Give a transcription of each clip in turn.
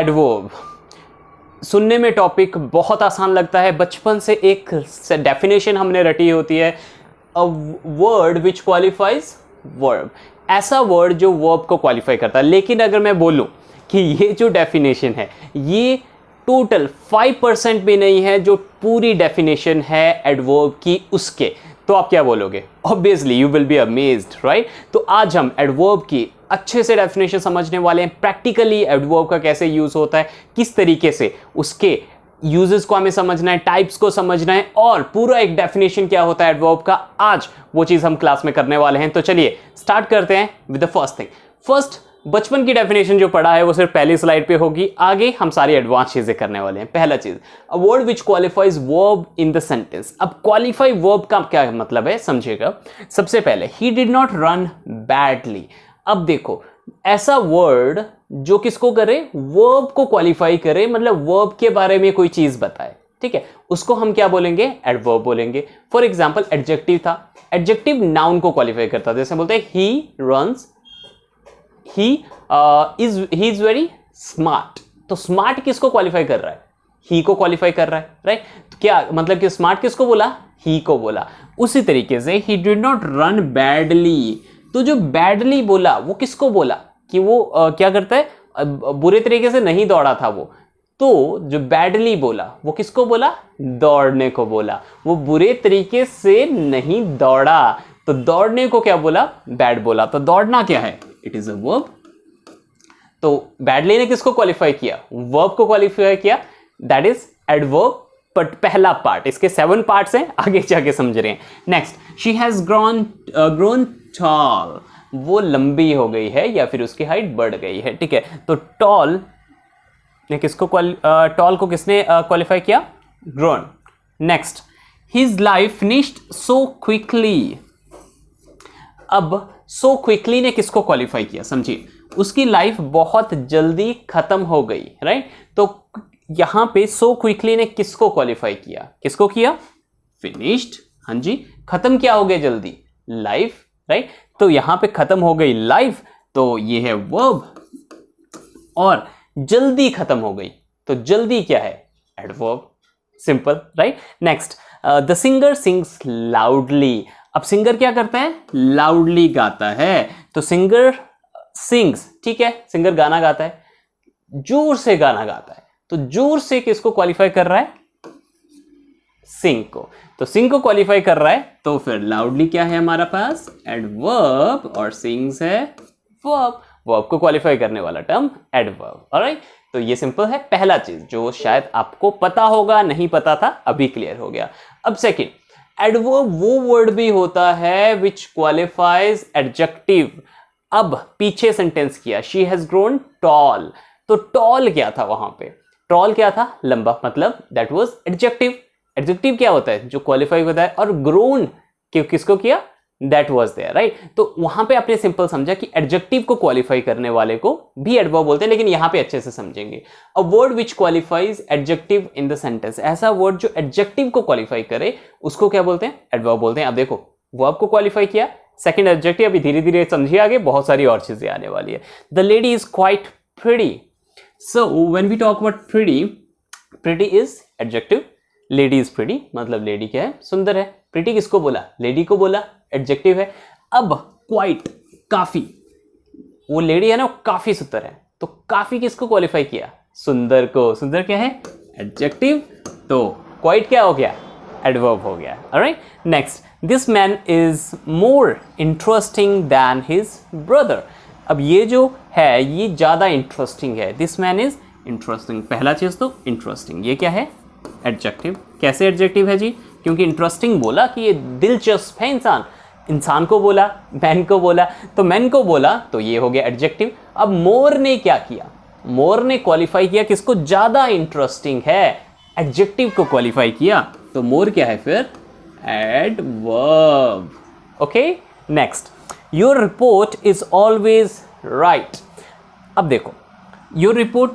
Adverb. सुनने में topic बहुत आसान लगता है, बचपन से एक डेफिनेशन हमने रटी होती है, अ वर्ड विच क्वालिफाइज वर्ब, ऐसा वर्ड जो वर्ब को क्वालिफाई करता है। लेकिन अगर मैं बोलूं कि ये जो डेफिनेशन है ये टोटल 5% भी नहीं है जो पूरी डेफिनेशन है एडवर्ब की उसके, तो आप क्या बोलोगे? Obviously you will be amazed, right? तो आज हम एडवर्ब की अच्छे से डेफिनेशन समझने वाले हैं, प्रैक्टिकली एडवर्ब का कैसे यूज होता है, किस तरीके से उसके यूजेस को हमें समझना है, टाइप्स को समझना है, और पूरा एक डेफिनेशन क्या होता है एडवर्ब का, आज वो चीज हम क्लास में करने वाले हैं। तो चलिए स्टार्ट करते हैं with the first thing. First, बचपन की डेफिनेशन जो पढ़ा है वो सिर्फ पहली स्लाइड पे होगी, आगे हम सारी एडवांस चीजें करने वाले हैं। पहला चीज, अ word which qualifies verb in the sentence. अब क्वालिफाई वर्ब का क्या मतलब है समझिएगा। सबसे पहले, he did not run badly. अब देखो, ऐसा वर्ड जो किसको करे? वर्ब को क्वालिफाई करे, मतलब वर्ब के बारे में कोई चीज बताए, ठीक है, उसको हम क्या बोलेंगे? एडवर्ब बोलेंगे। फॉर एग्जाम्पल, एडजेक्टिव था, एडजेक्टिव नाउन को क्वालिफाई करता है। जैसे बोलते हैं he runs, he is very smart, तो स्मार्ट किसको क्वालिफाई कर रहा है? ही को क्वालिफाई कर रहा है, राइट? तो क्या मतलब कि स्मार्ट किसको बोला? ही को बोला। उसी तरीके से he did not run badly, तो जो बैडली बोला वो किसको बोला? कि वो क्या करता है? बुरे तरीके से नहीं दौड़ा था वो, तो जो बैडली बोला वो किसको बोला? दौड़ने को बोला। वो बुरे तरीके से नहीं दौड़ा, तो दौड़ने को क्या बोला? बैड बोला। तो दौड़ना क्या है? It is a verb. तो बैडली ने किसको क्वालिफाई किया? वर्ब को क्वालिफाई किया, दैट इज एडवर्ब। बट पहला पार्ट, इसके 7 पार्ट्स हैं, आगे जाके समझ रहे हैं। Next, she has grown tall, वो लंबी हो गई है या फिर उसकी हाइट बढ़ गई है, ठीक है। तो टॉल ने किसको टॉल को किसने क्वालिफाई किया? Grown. Next, his life finished so quickly. अब सो क्विकली ने किसको क्वालिफाई किया? समझिए, उसकी लाइफ बहुत जल्दी खत्म हो गई, राइट? तो यहां पे सो क्विकली ने किसको क्वालिफाई किया? किसको किया? फिनिश्ड, हाँ जी, खत्म क्या हो गया जल्दी? Life, right? तो यहां पे खत्म हो गई लाइफ, तो ये है वर्ब, और जल्दी खत्म हो गई, तो जल्दी क्या है? Adverb. Simple, right? Next, the singer sings loudly. अब सिंगर क्या करता है? लाउडली गाता है। तो सिंगर सिंग्स, ठीक है, सिंगर गाना गाता है, जोर से गाना गाता है, तो जोर से किसको क्वालिफाई कर रहा है? सिंग को। तो सिंग को क्वालिफाई कर रहा है, तो फिर लाउडली क्या है हमारा पास? एडवर्ब, और सिंग्स है वर्ब। वर्ब को क्वालिफाई करने वाला टर्म एडवर्ब। ऑलराइट, तो ये सिंपल है। पहला चीज जो शायद आपको पता होगा, नहीं पता था, अभी क्लियर हो गया। अब सेकंड, एडवर्ब वो वर्ड भी होता है विच क्वालिफाइज एडजेक्टिव। अब पीछे सेंटेंस किया, शी हैज ग्रोन टॉल, तो टॉल क्या था वहां पे? टॉल क्या था? लंबा, मतलब दैट वाज एडजेक्टिव। एडजेक्टिव क्या होता है? जो क्वालिफाई होता है। और ग्रोन किसको किया? That was there, right? तो वहां पे आपने सिंपल समझा कि एडजेक्टिव को क्वालिफाई करने वाले को भी एडवर्ब बोलते हैं, लेकिन यहां पे अच्छे से समझेंगे। अ word which qualifies adjective in the sentence, ऐसा वर्ड जो एडजेक्टिव को क्वालिफाई करे उसको क्या बोलते हैं? एडवर्ब बोलते हैं। अब देखो, वर्ब को क्वालिफाई किया, सेकंड एडजेक्टिव, अभी धीरे धीरे समझिए, आगे बहुत सारी और चीजें आने वाली है। The lady is quite pretty. So when we talk about pretty, pretty is adjective, lady is pretty, मतलब लेडी क्या है? सुंदर है। प्रिटी किसको बोला? लेडी को बोला, एडजेक्टिव है। अब क्वाइट, काफी, वो लेडी है ना, काफी सुंदर है, तो काफी किसको क्वालिफाई किया? सुंदर को। सुंदर क्या है? एडजेक्टिव, तो क्वाइट क्या हो गया? एडवर्ब हो गया। Alright, next, this man is more interesting than his brother. अब ये जो है ये ज्यादा इंटरेस्टिंग है। दिस मैन इज इंटरेस्टिंग, पहला चीज तो इंटरेस्टिंग, ये क्या है? एडजेक्टिव। कैसे एडजेक्टिव है जी? क्योंकि इंटरेस्टिंग बोला कि ये दिलचस्प है इंसान, इंसान को बोला, मैन को बोला, तो मैन को बोला, तो ये हो गया एडजेक्टिव। अब मोर ने क्या किया? मोर ने क्वालिफाई किया किसको? ज्यादा इंटरेस्टिंग है, एडजेक्टिव को क्वालिफाई किया, तो मोर क्या है फिर? Adverb. Okay, next, your report is always right. अब देखो, your report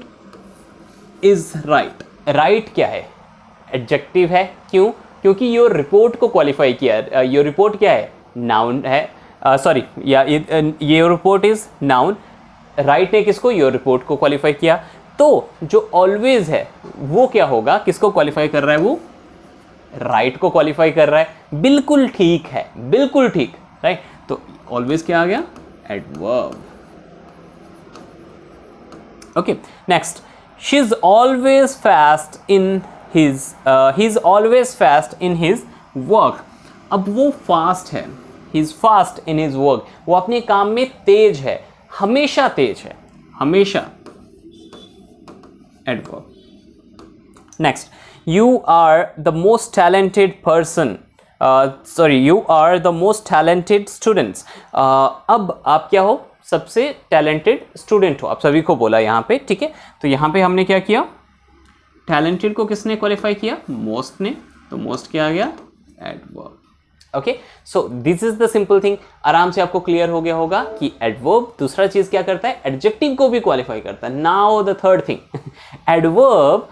is right, right क्या है? एडजेक्टिव है। क्यों? क्योंकि योर रिपोर्ट को क्वालिफाई किया। योर रिपोर्ट क्या है? नाउन है, सॉरी, या your report is noun. Right ने किसको? योर रिपोर्ट को क्वालिफाई किया। तो जो ऑलवेज है वो क्या होगा, किसको क्वालिफाई कर रहा है, वो राइट को क्वालिफाई कर रहा है, बिल्कुल ठीक है, बिल्कुल ठीक, राइट। तो ऑलवेज क्या आ गया, adverb. Okay, next, she is always fast in his, he is always fast in his work. अब वो फास्ट है, he is fast in his work, वो अपने काम में तेज है, हमेशा तेज है, हमेशा, adverb. Next, you are the most talented person, you are the most talented students। अब आप क्या हो, सबसे टैलेंटेड स्टूडेंट हो, आप सभी को बोला यहाँ पे, ठीक है। तो यहाँ पे हमने क्या किया, टैलेंटेड को किसने क्वालिफाई किया, मोस्ट ने, तो मोस्ट क्या आ गया, adverb. Okay, so this is the simple thing. आराम से आपको क्लियर हो गया होगा कि एडवर्ब दूसरा चीज क्या करता है, एडजेक्टिव को भी क्वालिफाई करता है। Now the third thing, adverb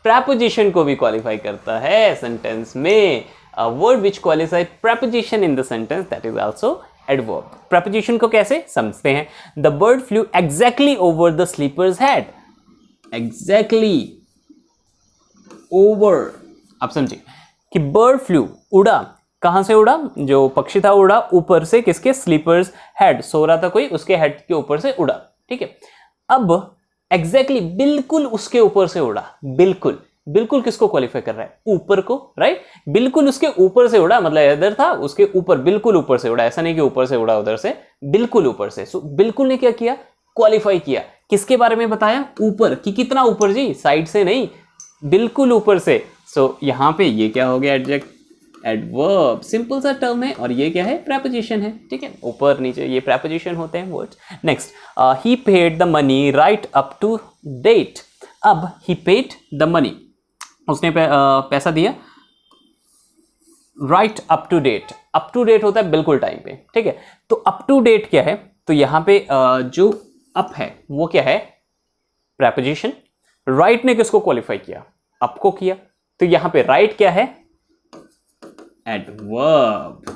preposition को भी क्वालिफाई करता है सेंटेंस में। A word which qualifies preposition in the sentence, that is also adverb। preposition को कैसे समझते हैं, the bird flew exactly over the sleeper's head। exactly over, आप समझिए कि bird flew, उड़ा, कहां से उड़ा, जो पक्षी था उड़ा ऊपर से, किसके, स्लीपर्स हेड, सो रहा था कोई, उसके हेड के ऊपर से उड़ा, ठीक है। अब एग्जैक्टली बिल्कुल उसके ऊपर से उड़ा, बिल्कुल, बिल्कुल किसको क्वालिफाई कर रहा है, ऊपर को, राइट। बिल्कुल उसके ऊपर से उड़ा, मतलब इधर था, उसके ऊपर, बिल्कुल ऊपर से उड़ा, ऐसा नहीं कि ऊपर से उड़ा उधर से, बिल्कुल ऊपर से। सो बिल्कुल ने क्या किया, क्वालिफाई किया, किसके बारे में बताया, ऊपर, कि कितना ऊपर जी, साइड से नहीं, बिल्कुल ऊपर से। सो यहां पे ये क्या हो गया, एडवर्ब, सिंपल सा टर्म है, और ये क्या है, प्रेपोजिशन है, ठीक है। ऊपर नीचे ये प्रेपोजिशन होते हैं words. Next, he paid the money right up to date. अब ही पेड द मनी, उसने पैसा दिया, right up to date, up to date होता है बिल्कुल टाइम पे, ठीक है। तो अप टू डेट क्या है, तो यहां पे जो अप है वो क्या है, प्रेपोजिशन। राइट ने किसको क्वालिफाई किया, अप को किया, तो यहां पे राइट क्या है, adverb।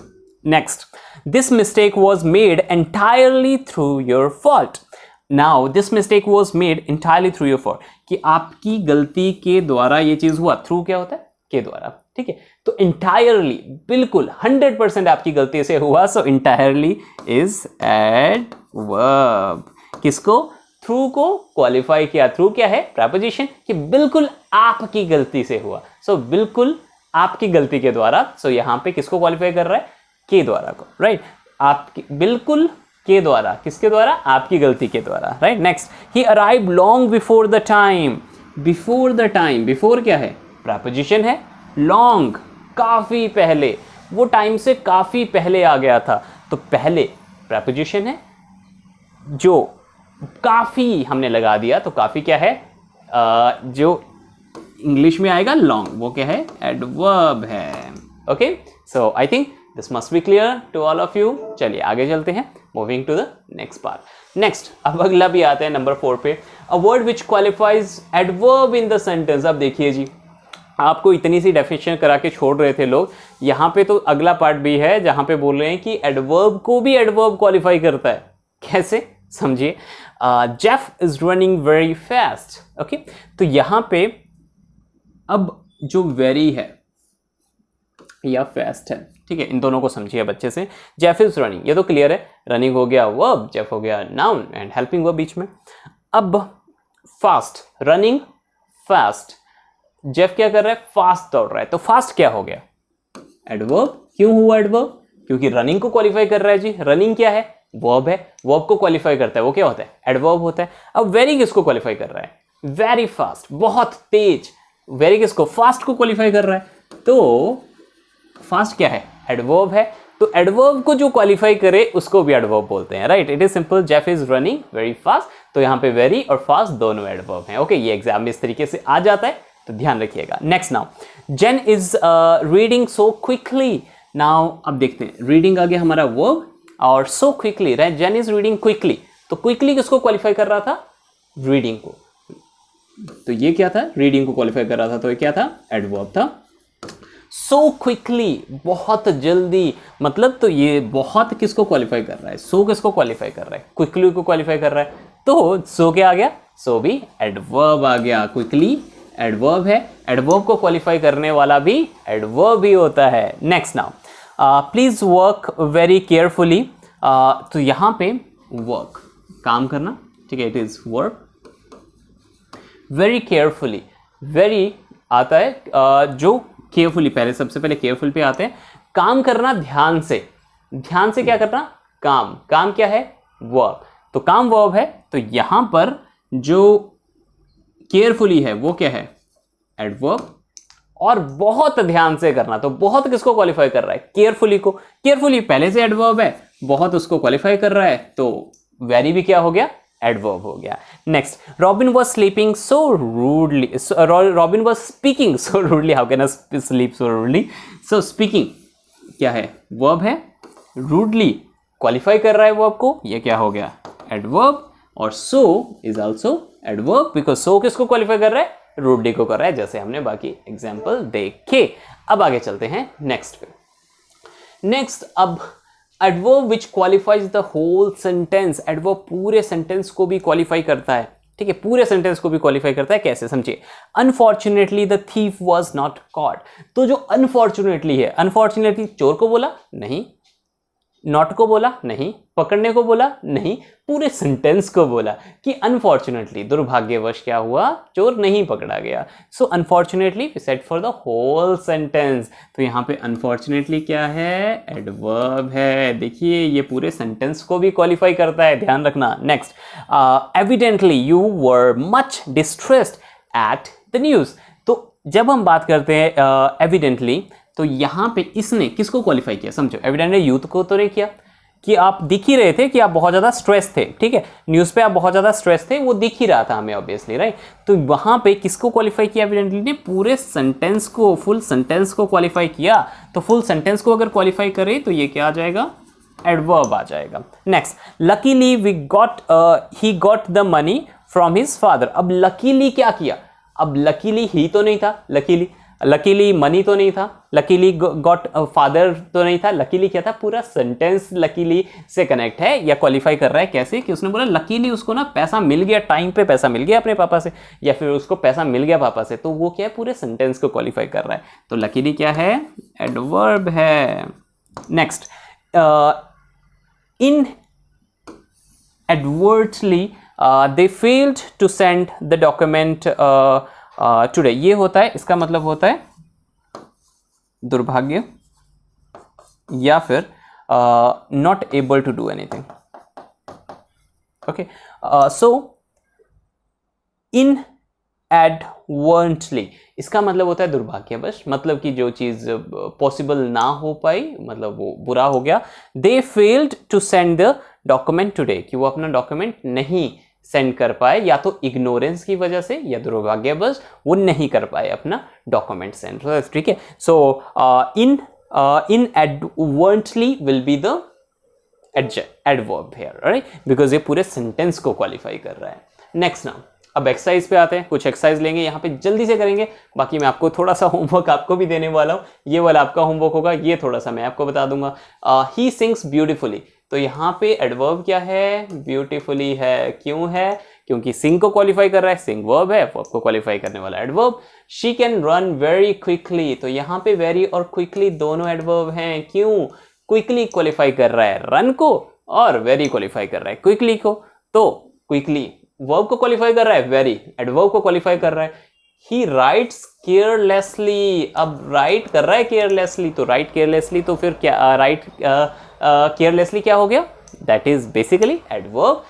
Next, this mistake was made entirely through your fault। Now, this mistake was made entirely through your fault, कि आपकी गलती के द्वारा ये चीज हुआ, through क्या होता है, के द्वारा, ठीक है। तो entirely, बिल्कुल 100% आपकी गलती से हुआ, so entirely is adverb। किसको, through को क्वालिफाई किया, through क्या है, preposition, कि बिल्कुल आपकी गलती से हुआ, so बिल्कुल आपकी गलती के द्वारा। सो यहां पे किसको क्वालिफाई कर रहा है, के द्वारा को, राइट। आपकी, बिल्कुल के द्वारा, किसके द्वारा, आपकी गलती के द्वारा, right. Next, he arrive long before the time. Before the time, before क्या है, प्रेपोजिशन है, लॉन्ग काफी पहले, वो टाइम से काफी पहले आ गया था, तो पहले प्रेपोजिशन है, जो काफी हमने लगा दिया, तो काफी क्या है, जो इंग्लिश में आएगा लॉन्ग, वो क्या है, एडवर्ब है। Okay, so I think this must be clear to all of you. चलिए आगे चलते हैं, moving to the next part. Next, अब अगला भी आते हैं नंबर 4 पे, a word which qualifies adverb in the sentence. अब देखिए जी, आपको इतनी सी डेफिनेशन करा के छोड़ रहे थे लोग, यहाँ पे तो अगला पार्ट भी है जहाँ पे बोल रहे हैं कि एडवर्ब को भी एडवर्ब क्वालिफाई करता है। कैसे, समझिए। Jeff is running very fast. Okay, तो यहाँ पे अब जो वेरी है या फास्ट है, ठीक है, इन दोनों को समझिए बच्चे से। जेफ इज रनिंग, ये तो क्लियर है, रनिंग हो गया वर्ब, जेफ हो गया नाउन एंड हेल्पिंग वर्ब बीच में। अब फास्ट, रनिंग फास्ट, जेफ क्या कर रहा है, फास्ट दौड़ रहा है, तो फास्ट क्या हो गया, एडवर्ब। क्यों हुआ एडवर्ब, क्योंकि रनिंग को क्वालिफाई कर रहा है जी। रनिंग क्या है, वर्ब है, वर्ब को क्वालिफाई करता है, वो क्या होता है, एडवर्ब होता है। अब वेरी किसको क्वालिफाई कर रहा है, वेरी फास्ट, बहुत तेज। वेरी किसको, फास्ट को क्वालिफाई कर रहा है, तो फास्ट क्या है, एडवर्ब है। तो एडवर्ब को जो क्वालिफाई करे उसको भी एडवर्ब बोलते हैं, right. It is simple, Jeff is running very fast, तो यहाँ पे वेरी और फास्ट दोनों एडवर्ब हैं। ओके, ये एग्जाम में इस तरीके से आ जाता है, तो ध्यान रखिएगा। Next, now Jane is reading so quickly. Now अब देखते हैं, रीडिंग आ गया हमारा वर्ब और so quickly, right. Jane is reading quickly, तो क्विकली किसको क्वालिफाई कर रहा था, रीडिंग को। तो ये क्या था, रीडिंग को क्वालिफाई कर रहा था, तो ये क्या था, एडवर्ब था। सो क्विकली, बहुत जल्दी, मतलब तो ये बहुत किसको क्वालिफाई कर रहा है, सो किसको क्वालिफाई कर रहा है, क्विकली को क्वालिफाई कर रहा है, तो सो क्या आ गया, सो भी एडवर्ब आ गया। क्विकली एडवर्ब है, एडवर्ब को क्वालिफाई करने वाला भी एडवर्ब ही होता है। Next now, please work very carefully. तो यहाँ पे वर्क काम करना, ठीक है, it is work. Very carefully, very आता है जो केयरफुली, पहले सबसे पहले केयरफुल पे आते हैं। काम करना ध्यान से, ध्यान से क्या करना, काम, काम क्या है, वर्क। तो काम वर्ब है, तो यहां पर जो केयरफुली है वो क्या है, एडवर्ब। और बहुत ध्यान से करना, तो बहुत किसको क्वालिफाई कर रहा है, केयरफुली को। केयरफुली पहले से एडवर्ब है, बहुत उसको क्वालिफाई कर रहा है, तो वेरी भी क्या हो गया, एडवर्ब हो गया। Next, robin was sleeping so rudely, robin was speaking so rudely, how can I sleep so rudely. So speaking क्या है, वर्ब है, रूडली क्वालिफाई कर रहा है वर्ब को, ये क्या हो गया, एडवर्ब। और so is also adverb, because so किसको क्वालिफाई कर रहा है, रूडली को कर रहा है, जैसे हमने बाकी एग्जाम्पल देखे। अब आगे चलते हैं नेक्स्ट पे। नेक्स्ट, अब adverb which qualifies the whole sentence, adverb पूरे सेंटेंस को भी क्वालिफाई करता है, ठीक है, पूरे सेंटेंस को भी क्वालिफाई करता है। कैसे, समझिए। Unfortunately the thief was not caught, तो जो अनफॉर्चुनेटली है, अनफॉर्चुनेटली चोर को बोला नहीं, नॉट को बोला नहीं, पकड़ने को बोला नहीं, पूरे सेंटेंस को बोला कि अनफॉर्चुनेटली, दुर्भाग्यवश क्या हुआ, चोर नहीं पकड़ा गया। So unfortunately we said for the whole sentence, तो यहाँ पे अनफॉर्चुनेटली क्या है, एडवर्ब है। देखिए ये पूरे सेंटेंस को भी क्वालिफाई करता है, ध्यान रखना। Next, evidently you were much distressed at the news, तो जब हम बात करते हैं एविडेंटली, तो यहां पे इसने किसको क्वालिफाई किया, समझो। एविडेंटली यूथ को तो नहीं किया कि आप दिख ही रहे थे कि आप बहुत ज्यादा स्ट्रेस थे, ठीक है, न्यूज पे आप बहुत ज्यादा स्ट्रेस थे, वो दिख ही रहा था हमें ऑब्वियसली, राइट। तो वहां पे किसको क्वालिफाई किया, एविडेंटली ने पूरे सेंटेंस को, फुल सेंटेंस को क्वालिफाई किया। तो फुल सेंटेंस को अगर क्वालिफाई करे तो ये क्या आ जाएगा, एडवर्ब आ जाएगा। Next, luckily he got the money from his father. अब लकीली क्या किया, अब लकीली ही तो नहीं था, लकीली मनी तो नहीं था, लकीली गॉट फादर तो नहीं था, लकीली क्या था, पूरा सेंटेंस लकीली से कनेक्ट है या क्वालिफाई कर रहा है। कैसे कि उसने बोला लकीली उसको ना पैसा मिल गया, टाइम पे पैसा मिल गया अपने पापा से, या फिर उसको पैसा मिल गया पापा से, तो वो क्या है, पूरे सेंटेंस को क्वालिफाई कर रहा है। तो लकीली क्या है, एडवर्ब है। Next, inadvertently they failed to send the document today, ये होता है, इसका मतलब होता है दुर्भाग्य या फिर not able to do anything. Okay, so inadvertently, इसका मतलब होता है दुर्भाग्यवश, मतलब कि जो चीज पॉसिबल ना हो पाई, मतलब वो बुरा हो गया। They failed to send the document today, कि वो अपना डॉक्यूमेंट नहीं सेंड कर पाए, या तो इग्नोरेंस की वजह से या दुर्भाग्यवश वो नहीं कर पाए अपना डॉक्यूमेंट सेंड, ठीक है। So inadvertently will be the adverb here, right, because ये पूरे सेंटेंस को क्वालिफाई कर रहा है। नेक्स्ट नाउ, अब एक्सरसाइज पे आते हैं, कुछ एक्सरसाइज लेंगे, यहाँ पे जल्दी से करेंगे, बाकी मैं आपको थोड़ा सा होमवर्क आपको भी देने वाला हूँ, ये वाला आपका होमवर्क होगा, ये थोड़ा सा मैं आपको बता दूंगा। ही सिंग्स ब्यूटीफुली, तो यहाँ पे एडवर्ब क्या है, ब्यूटीफुली है। क्यों है, क्योंकि सिंग को क्वालिफाई कर रहा है, सिंग वर्ब है, वर्ब को क्वालिफाई करने वाला adverb. She can run very quickly, तो यहाँ पे वेरी और क्विकली दोनों एडवर्ब हैं। क्यों, क्विकली क्वालिफाई कर रहा है रन को, और वेरी क्वालिफाई कर रहा है क्विकली को। तो क्विकली वर्ब को क्वालिफाई कर रहा है, वेरी एडवर्ब को क्वालिफाई कर रहा है। ही राइट्स केयरलेसली, अब राइट कर रहा है केयरलेसली, तो राइट केयरलेसली, तो फिर क्या राइट केयरलेसली क्या हो गया, that is basically adverb.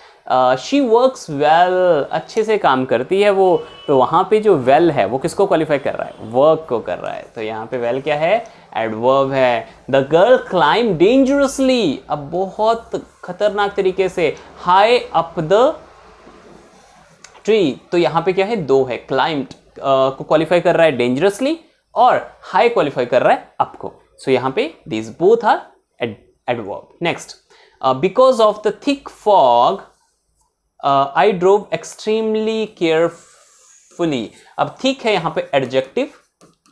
She works well, अच्छे से काम करती है वो, तो वहाँ पे जो वेल है वो किसको क्वालिफाई कर रहा है, वर्क को कर रहा है, तो यहाँ पे वेल क्या है, एडवर्ब है। द गर्ल क्लाइम डेंजरसली, अब बहुत खतरनाक तरीके से, हाई अप द ट्री, तो यहाँ पे क्या है, दो है, क्लाइम्ड को क्वालिफाई कर रहा है डेंजरसली, और हाई क्वालिफाई कर रहा है अप को। सो यहाँ पे this both are adverb. Next, because of the thick fog I drove extremely carefully, अब थिक है यहाँ पे एडजेक्टिव,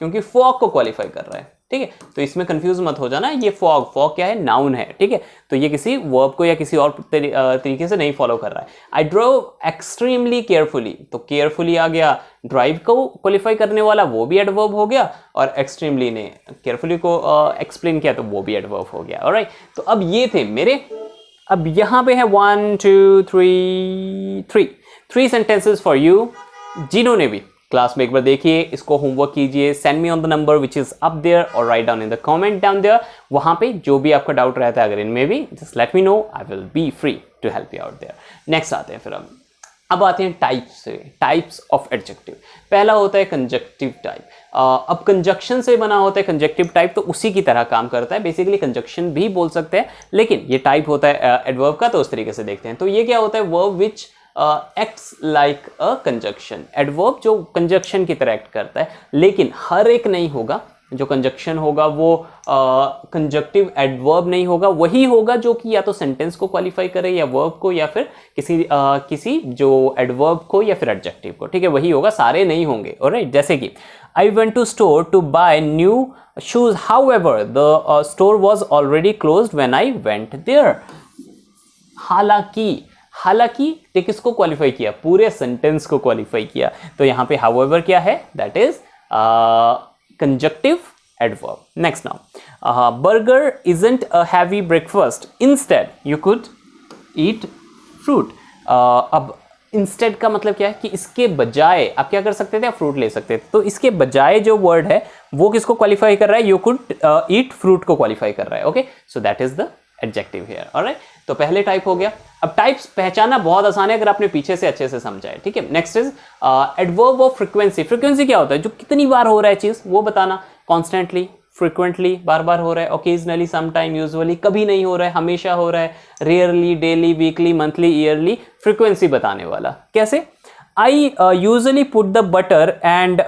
क्योंकि फॉग को क्वालिफाई कर रहा है, ठीक है, तो इसमें कंफ्यूज मत हो जाना, ये फॉग, फॉग क्या है, नाउन है, ठीक है, तो ये किसी वर्ब को या किसी और तरीके से नहीं फॉलो कर रहा है। आई ड्रोव एक्सट्रीमली केयरफुली, तो केयरफुली आ गया, ड्राइव को क्वालिफाई करने वाला वो भी एडवर्ब हो गया, और एक्सट्रीमली ने केयरफुली को एक्सप्लेन किया तो वो भी एडवर्ब हो गया। ऑलराइट, तो अब ये थे मेरे, अब यहाँ पे है 1 2 3 3 सेंटेंसेस फॉर यू। जिन्होंने भी क्लास में एक बार देखिए, इसको होमवर्क कीजिए, send me on the number which is up there और write down in the comment down there. वहां पे जो भी आपका डाउट रहता है अगर इनमें भी, just let me know, I will be free to help you out there. Next आते हैं फिर अब आते हैं टाइप्स से, टाइप्स ऑफ एडजेक्टिव। पहला होता है कंजक्टिव टाइप। अब कंजक्शन से बना होता है कंजक्टिव टाइप, तो उसी की तरह काम करता है, बेसिकली कंजक्शन भी बोल सकते हैं, लेकिन ये टाइप होता है एडवर्ब का, तो उस तरीके से देखते हैं। तो ये क्या होता है, verb which acts like a conjunction, adverb जो कंजक्शन की तरह एक्ट करता है, लेकिन हर एक नहीं होगा। जो कंजक्शन होगा वो कंजक्टिव एडवर्ब नहीं होगा, वही होगा जो कि या तो सेंटेंस को क्वालिफाई करे या वर्ब को, या फिर किसी जो एडवर्ब को या फिर एडजेक्टिव को, ठीक है, वही होगा, सारे नहीं होंगे। ऑलराइट, जैसे कि I went to store to buy new shoes, however the store was already closed when I went there. हालांकि ये किसको क्वालिफाई किया, पूरे सेंटेंस को क्वालिफाई किया, तो यहाँ पे हाउएवर क्या है, that is conjunctive adverb. Next now, burger isn't a heavy breakfast. Instead, you could eat fruit. अब instead का मतलब क्या है कि इसके बजाय आप क्या कर सकते थे, आप फ्रूट ले सकते थे। तो इसके बजाय जो वर्ड है वो किसको क्वालिफाई कर रहा है, you could eat fruit को क्वालिफाई कर रहा है। Okay, so that is the adjective here. Alright, तो पहले टाइप हो गया। अब टाइप्स पहचानना बहुत आसान है अगर आपने पीछे से अच्छे से समझा है, ठीक है। Next is adverb of frequency. Frequency क्या होता है, जो कितनी बार हो रहा है चीज वो बताना, कॉन्स्टेंटली, फ्रीक्वेंटली, बार बार हो रहा है, ओकेजनली, समटाइम, यूजुअली, कभी नहीं हो रहा है, हमेशा हो रहा है, rarely, daily, weekly, monthly, yearly, frequency बताने वाला। कैसे, I usually put the butter and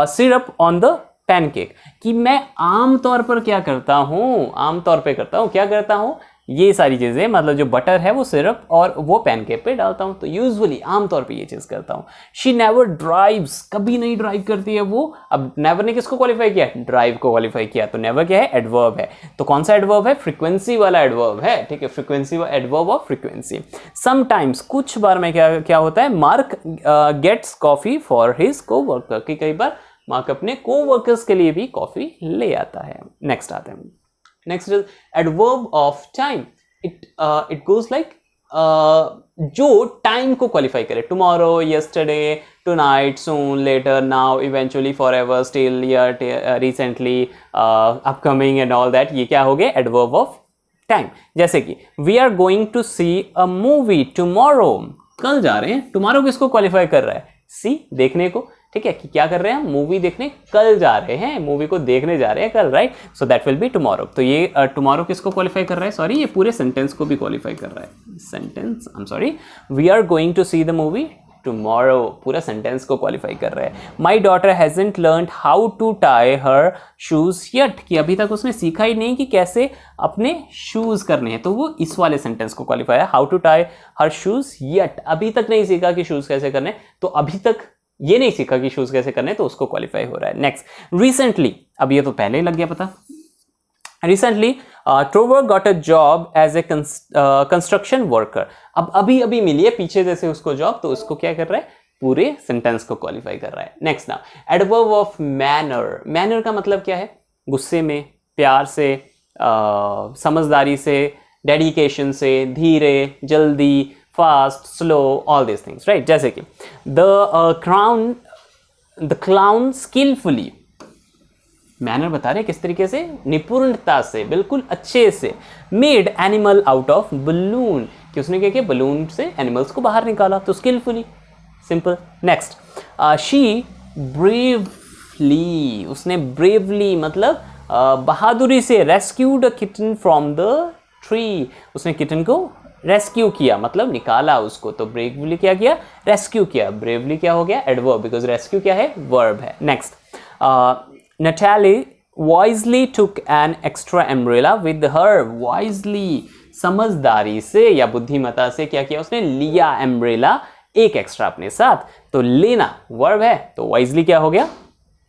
syrup on the pancake, कि मैं आमतौर पर क्या करता हूँ, आमतौर पे करता हूँ, क्या करता हूँ, ये सारी चीजें, मतलब जो बटर है वो सिरप और वो पैनकेक पे डालता हूँ, तो यूजुअली आमतौर पे ये चीज करता हूँ। शी नेवर ड्राइव्स, कभी नहीं ड्राइव करती है वो। अब नेवर ने किसको क्वालिफाई किया, ड्राइव को क्वालिफाई किया, तो नेवर क्या है, एडवर्ब है। तो कौन सा एडवर्ब है, फ्रीक्वेंसी वाला एडवर्ब है, ठीक है, frequency, adverb of frequency. Sometimes, कुछ बार में क्या होता है, Mark gets coffee for his coworker, कि कई बार मार्क अपने कोवर्कर्स के लिए भी कॉफी ले आता है। नेक्स्ट आते हैं, next is adverb of time. It goes like, जो टाइम को क्वालिफाई करे, tomorrow, yesterday, tonight, soon, later, now, eventually, forever, still, year, recently, upcoming and all that, ये क्या हो गए, एडवर्ब ऑफ टाइम। जैसे कि we are going to see a movie tomorrow, कल जा रहे हैं, टुमारो किसको क्वालिफाई कर रहा है, सी, देखने को, ठीक है, कि क्या कर रहे हैं हम, मूवी देखने कल जा रहे हैं, मूवी को देखने जा रहे हैं कल, right, so that will be tomorrow. तो ये टुमारो किसको क्वालिफाई कर रहा है, सॉरी, ये पूरे सेंटेंस को भी क्वालिफाई कर रहा है, sentence, I am sorry, we are going to see the movie tomorrow, पूरा सेंटेंस को क्वालिफाई कर रहा है। My daughter hasn't learned how to tie her shoes yet, कि अभी तक उसने सीखा ही नहीं कि कैसे अपने शूज करने हैं, तो वो इस वाले सेंटेंस को क्वालिफाई है, how to tie her shoes yet, अभी तक नहीं सीखा कि शूज कैसे करने, तो अभी तक ये नहीं सीखा कि शूज कैसे करने, तो उसको क्वालिफाई हो रहा है। नेक्स्ट, रिसेंटली, अब ये तो पहले ही लग गया पता, recently Trevor got a job as a construction worker, अब अभी अभी मिली है पीछे जैसे उसको जॉब, तो उसको क्या कर रहा है, पूरे सेंटेंस को क्वालिफाई कर रहा है। नेक्स्ट ना, एडवर्ब ऑफ मैनर। मैनर का मतलब क्या है, गुस्से में, प्यार से, समझदारी से, डेडिकेशन से, धीरे, जल्दी, fast, slow, all this things, right. जैसे कि द क्लाउन स्किलफुली, मैनर बता रहे किस तरीके से, निपुणता से, बिल्कुल अच्छे से, made animal out of balloon, कि उसने क्या किया, बलून से एनिमल्स को बाहर निकाला, तो skilfully, simple. Next, she bravely, उसने ब्रेवली मतलब बहादुरी से, rescued a kitten from the tree, उसने किटन को रेस्क्यू किया, मतलब निकाला उसको, तो ब्रेवली क्या किया, रेस्क्यू किया, ब्रेवली क्या हो गया, एडवर्ब, बिकॉज रेस्क्यू क्या है, वर्ब है। Next, नटाली wisely took an extra umbrella with her, wisely, समझदारी से या बुद्धिमता से क्या किया, उसने लिया एम्ब्रेला, एक एक्स्ट्रा अपने साथ, तो लेना वर्ब है, तो वाइजली क्या हो गया,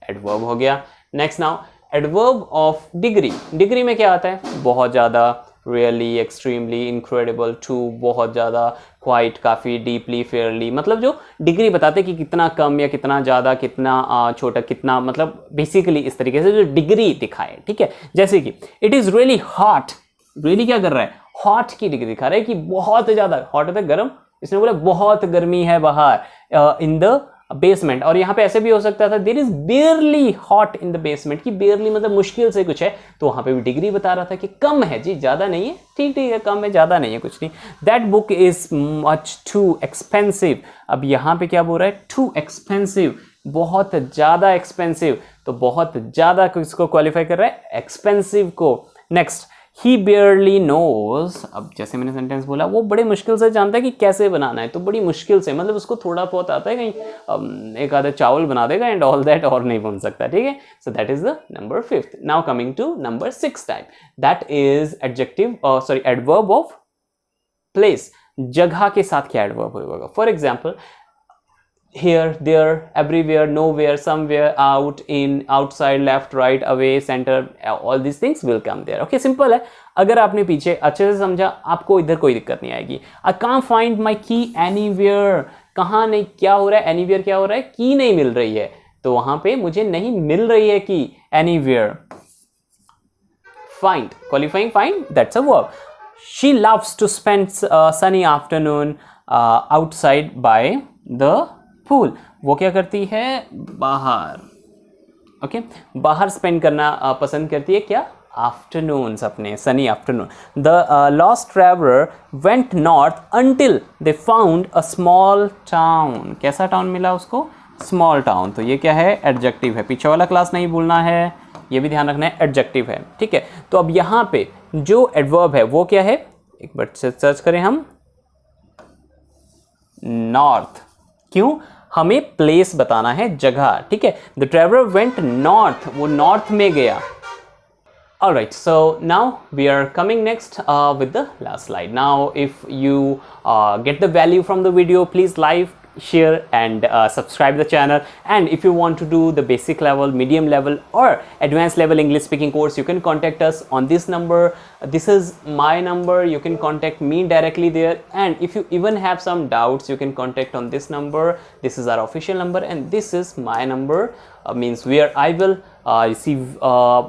एडवर्ब हो गया। Next now, adverb of degree, degree में क्या आता है, बहुत ज़्यादा, रियली, एक्सट्रीमली, इनक्रेडिबल, टू, बहुत ज़्यादा, क्वाइट, काफ़ी, डीपली, फेयरली, मतलब जो डिग्री बताते हैं कि कितना कम या कितना ज़्यादा, कितना छोटा, कितना, मतलब बेसिकली इस तरीके से जो डिग्री दिखाए, ठीक है। जैसे कि it is really hot, really क्या कर रहा है, हॉट की डिग्री दिखा रहा है कि बहुत ज़्यादा, हॉट होता है गर्म, इसने बोला बहुत गर्मी है बाहर इन द बेसमेंट। और यहाँ पे ऐसे भी हो सकता था there is barely hot in the basement, कि बेयरली मतलब मुश्किल से कुछ है, तो वहाँ पे भी डिग्री बता रहा था कि कम है जी, ज़्यादा नहीं है, ठीक ठीक है, कम है, ज़्यादा नहीं है, कुछ नहीं। That book is much too expensive, अब यहाँ पे क्या बोल रहा है, टू एक्सपेंसिव, बहुत ज़्यादा एक्सपेंसिव, तो बहुत ज़्यादा किसको क्वालिफाई कर रहा है, एक्सपेंसिव को। नेक्स्ट, ही बेयरली नोज, अब जैसे मैंने सेंटेंस बोला वो बड़े मुश्किल से जानता है कि कैसे बनाना है, तो बड़ी मुश्किल से, मतलब उसको थोड़ा बहुत आता है, कहीं एक आधा चावल बना देगा एंड ऑल दैट, और नहीं बन सकता, ठीक है। So that is the number 5th। Now coming to number 6 type, that is adjective, sorry adverb of place, जगह के साथ क्या एडवर्ब होगा। For example, here, there, everywhere, nowhere, somewhere, out, in, outside, left, right, away, center, all these things will come there. Okay, simple है। अगर आपने पीछे अच्छे से समझा, आपको इधर कोई दिक्कत नहीं आएगी। I can't find my key anywhere, कहाँ नहीं, क्या हो रहा है, anywhere क्या हो रहा है, की नहीं मिल रही है, तो वहां पे मुझे नहीं मिल रही है की, anywhere। Find, qualifying find, that's a verb. She loves to spend sunny afternoon outside by the pool, वो क्या करती है, बाहर, ओके, बाहर स्पेंड करना पसंद करती है, क्या, आफ्टरनून्स, अपने Sunny afternoon. The lost traveller went north until they found a small town, कैसा टाउन मिला उसको, स्मॉल टाउन, तो ये क्या है, एडजेक्टिव है, पीछे वाला क्लास नहीं भूलना है, ये भी ध्यान रखना है, एडजेक्टिव है, ठीक है। तो अब यहाँ पे जो एडवर्ब है वो क्या है, एक बार सर्च करें हम, नॉर्थ, क्यों, हमें प्लेस बताना है, जगह, ठीक है। द ट्रैवलर वेंट नॉर्थ, वो नॉर्थ में गया। Alright, so now we are coming next with the last slide. Now if you get the value from the video, please like, share and subscribe the channel. And if you want to do the basic level, medium level or advanced level English speaking course, you can contact us on this number. This is my number, you can contact me directly there. And if you even have some doubts, you can contact on this number. This is our official number and this is my number, means where I will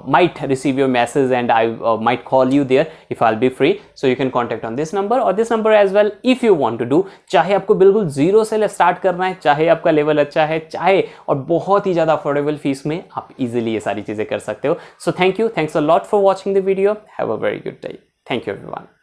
might receive your message and I might call you there if I'll be free. So you can contact on this number or this number as well if you want to do. चाहे आपको बिल्कुल zero से start करना है, चाहे आपका level अच्छा है, चाहे और बहुत ही ज़्यादा अफोर्डेबल फीस में आप इजीली ये सारी चीज़ें कर सकते हो। So thank you, thanks a lot for watching the video. Have a very good day. Thank you everyone.